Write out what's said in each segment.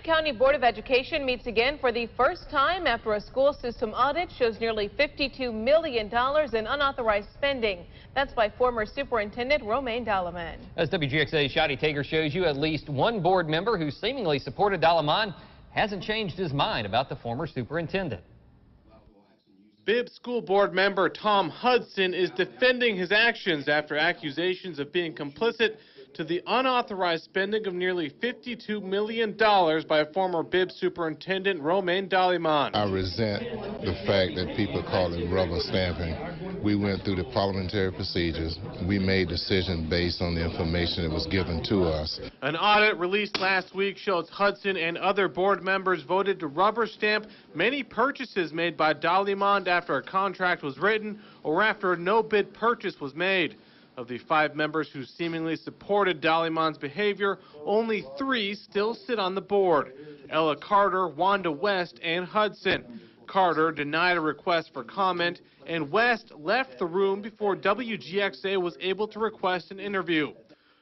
County Board of Education meets again for the first time after a school system audit shows nearly $52 million in unauthorized spending. That's by former Superintendent Romaine Dalaman. As WGXA's Shotty Tager shows you, at least one board member who seemingly supported Dalaman hasn't changed his mind about the former superintendent. Bibb school board member Tom Hudson is defending his actions after accusations of being complicit to the unauthorized spending of nearly $52 million by former Bibb superintendent Romaine Dalaman. I resent the fact that people call it rubber stamping. We went through the parliamentary procedures. We made decisions based on the information that was given to us. An audit released last week shows Hudson and other board members voted to rubber stamp many purchases made by Dalaman after a contract was written or after a no-bid purchase was made. Of the 5 members who seemingly supported Dalaman's behavior, only 3 still sit on the board: Ella Carter, Wanda West, and Hudson. Carter denied a request for comment, and West left the room before WGXA was able to request an interview.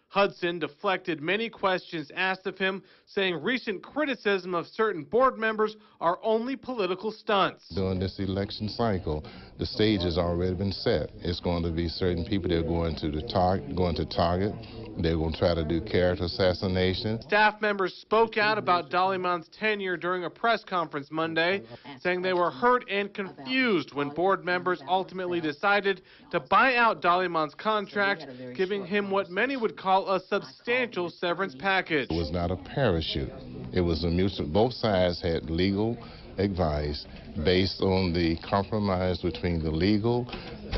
Hudson deflected many questions asked of him, saying recent criticism of certain board members are only political stunts. During this election cycle, the stage has already been set. It's going to be certain people that are going to target. They're going to try to do character assassination. Staff members spoke out about Dalaman's tenure during a press conference Monday, saying they were hurt and confused when board members ultimately decided to buy out Dalaman's contract, giving him what many would call a substantial severance package. It was not a parachute. It was a mutual. Both sides had legal advice based on the compromise between the legal.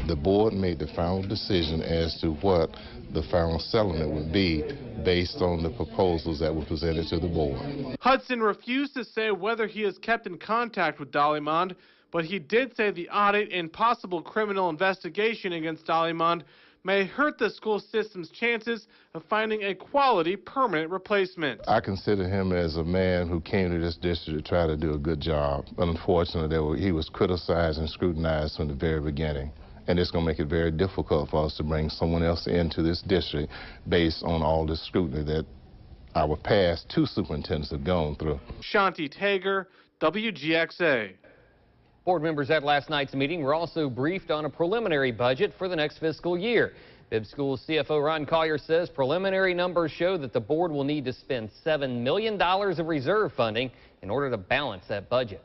The board made the final decision as to what the final settlement would be based on the proposals that were presented to the board. Hudson refused to say whether he has kept in contact with Dalaman, but he did say the audit and possible criminal investigation against Dalaman may hurt the school system's chances of finding a quality permanent replacement. I consider him as a man who came to this district to try to do a good job. But unfortunately, he was criticized and scrutinized from the very beginning. And it's going to make it very difficult for us to bring someone else into this district based on all the scrutiny that our past 2 superintendents have gone through. Shotty Tager, WGXA. Board members at last night's meeting were also briefed on a preliminary budget for the next fiscal year. Bibb School's CFO Ron Collier says preliminary numbers show that the board will need to spend $7 million of reserve funding in order to balance that budget.